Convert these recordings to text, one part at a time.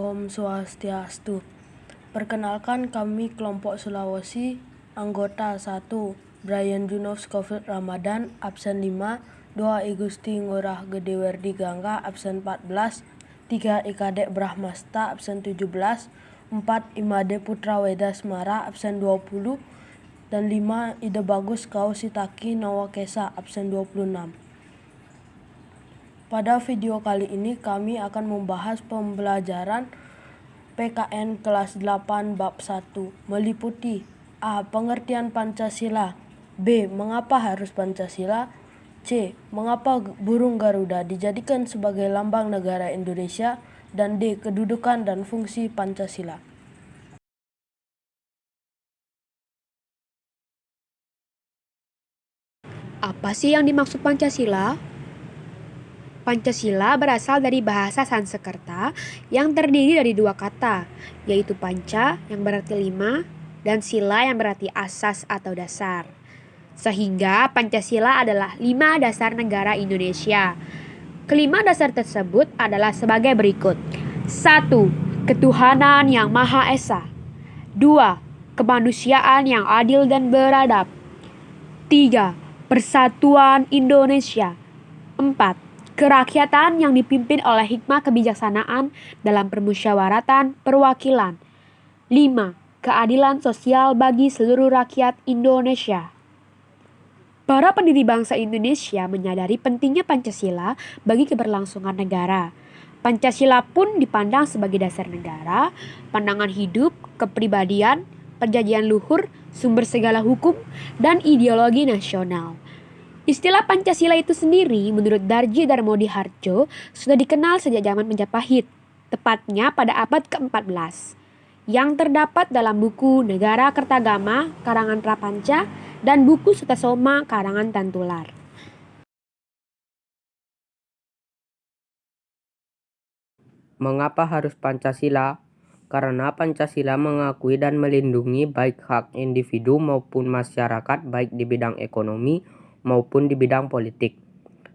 Om Swastiastu. Perkenalkan, kami kelompok Sulawesi, anggota 1, Brian Junov Scofield Ramadan, absen 5, 2 Igusti Ngurah Gede Werdi Gangga, absen 14, 3 Ikadek Brahmasta, absen 17, 4 Imade Putra Weda Semara, absen 20, dan 5 Ide Bagus Kausitaki Nawakesa, absen 26. Pada video kali ini kami akan membahas pembelajaran PKN kelas 8 bab 1 meliputi A. Pengertian Pancasila, B. Mengapa harus Pancasila, C. Mengapa burung Garuda dijadikan sebagai lambang negara Indonesia, dan D. Kedudukan dan fungsi Pancasila. Apa sih yang dimaksud Pancasila? Pancasila berasal dari bahasa Sanskerta yang terdiri dari dua kata, yaitu panca yang berarti 5 dan sila yang berarti asas atau dasar. Sehingga Pancasila adalah 5 dasar negara Indonesia. Kelima dasar tersebut adalah sebagai berikut. 1. Ketuhanan yang Maha Esa. 2. Kemanusiaan yang adil dan beradab. 3. Persatuan Indonesia. 4. Kerakyatan yang dipimpin oleh hikmah kebijaksanaan dalam permusyawaratan perwakilan. 5. Keadilan sosial bagi seluruh rakyat Indonesia. Para pendiri bangsa Indonesia menyadari pentingnya Pancasila bagi keberlangsungan negara. Pancasila pun dipandang sebagai dasar negara, pandangan hidup, kepribadian, perjanjian luhur, sumber segala hukum, dan ideologi nasional. Istilah Pancasila itu sendiri menurut Darji Darmodihardjo sudah dikenal sejak zaman Majapahit, tepatnya pada abad ke-14, yang terdapat dalam buku Negara Kertagama karangan Prapanca dan buku Sutasoma karangan Tantular. Mengapa harus Pancasila? Karena Pancasila mengakui dan melindungi baik hak individu maupun masyarakat baik di bidang ekonomi maupun di bidang politik.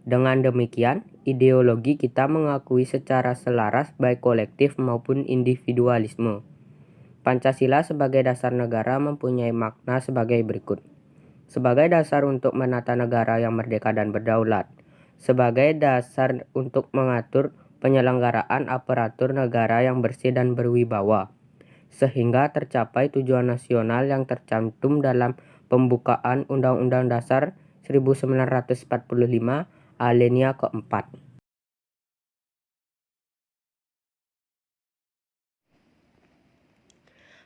Dengan demikian, ideologi kita mengakui secara selaras baik kolektif maupun individualisme. Pancasila sebagai dasar negara mempunyai makna sebagai berikut. Sebagai dasar untuk menata negara yang merdeka dan berdaulat. Sebagai dasar untuk mengatur penyelenggaraan aparatur negara yang bersih dan berwibawa, sehingga tercapai tujuan nasional yang tercantum dalam pembukaan Undang-Undang Dasar 1945 alinea keempat.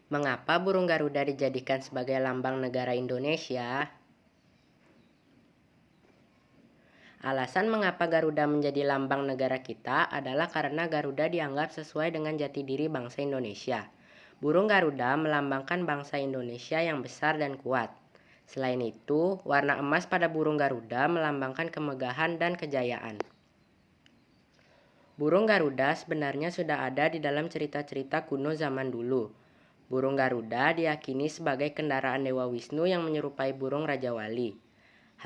Mengapa burung Garuda dijadikan sebagai lambang negara Indonesia? Alasan mengapa Garuda menjadi lambang negara kita adalah karena Garuda dianggap sesuai dengan jati diri bangsa Indonesia. Burung Garuda melambangkan bangsa Indonesia yang besar dan kuat. Selain itu, warna emas pada burung Garuda melambangkan kemegahan dan kejayaan. Burung Garuda sebenarnya sudah ada di dalam cerita-cerita kuno zaman dulu. Burung Garuda diyakini sebagai kendaraan Dewa Wisnu yang menyerupai burung Raja Wali.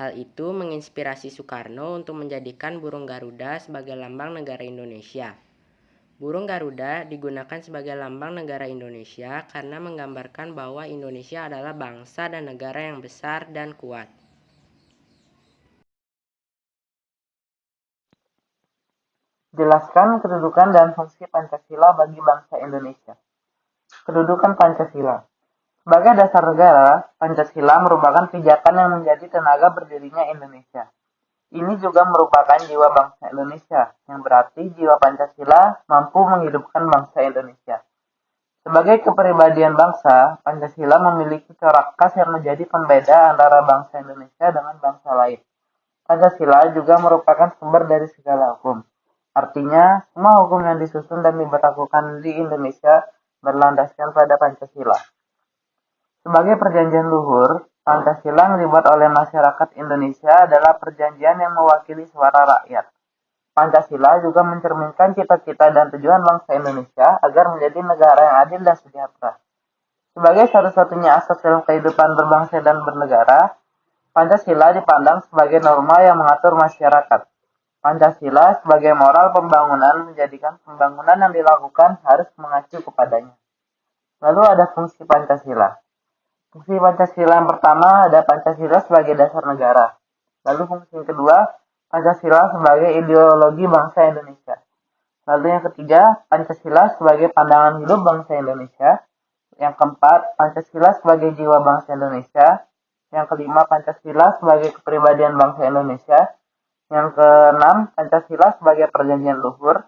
Hal itu menginspirasi Soekarno untuk menjadikan burung Garuda sebagai lambang negara Indonesia. Burung Garuda digunakan sebagai lambang negara Indonesia karena menggambarkan bahwa Indonesia adalah bangsa dan negara yang besar dan kuat. Jelaskan kedudukan dan fungsi Pancasila bagi bangsa Indonesia. Kedudukan Pancasila. Sebagai dasar negara, Pancasila merupakan pijakan yang menjadi tenaga berdirinya Indonesia. Ini juga merupakan jiwa bangsa Indonesia, yang berarti jiwa Pancasila mampu menghidupkan bangsa Indonesia. Sebagai kepribadian bangsa, Pancasila memiliki corak khas yang menjadi pembeda antara bangsa Indonesia dengan bangsa lain. Pancasila juga merupakan sumber dari segala hukum. Artinya, semua hukum yang disusun dan diberlakukan di Indonesia berlandaskan pada Pancasila. Sebagai perjanjian luhur, Pancasila yang dibuat oleh masyarakat Indonesia adalah perjanjian yang mewakili suara rakyat. Pancasila juga mencerminkan cita-cita dan tujuan bangsa Indonesia agar menjadi negara yang adil dan sejahtera. Sebagai satu-satunya asas dalam kehidupan berbangsa dan bernegara, Pancasila dipandang sebagai norma yang mengatur masyarakat. Pancasila sebagai moral pembangunan menjadikan pembangunan yang dilakukan harus mengacu kepadanya. Lalu ada fungsi Pancasila. Fungsi Pancasila yang pertama ada Pancasila sebagai dasar negara. Lalu fungsi yang kedua, Pancasila sebagai ideologi bangsa Indonesia. Lalu yang ketiga, Pancasila sebagai pandangan hidup bangsa Indonesia. Yang keempat, Pancasila sebagai jiwa bangsa Indonesia. Yang kelima, Pancasila sebagai kepribadian bangsa Indonesia. Yang keenam, Pancasila sebagai perjanjian luhur.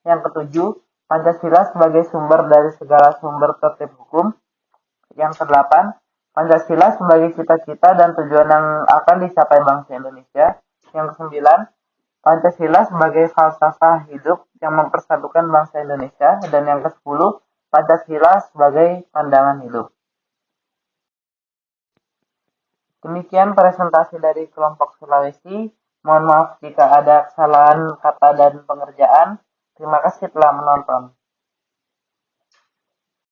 Yang ketujuh, Pancasila sebagai sumber dari segala sumber tertib hukum. Yang kedelapan, Pancasila sebagai cita-cita dan tujuan yang akan dicapai bangsa Indonesia. Yang kesembilan, Pancasila sebagai falsafah hidup yang mempersatukan bangsa Indonesia. Dan yang ke-10, Pancasila sebagai pandangan hidup. Demikian presentasi dari kelompok Sulawesi. Mohon maaf jika ada kesalahan kata dan pengerjaan. Terima kasih telah menonton.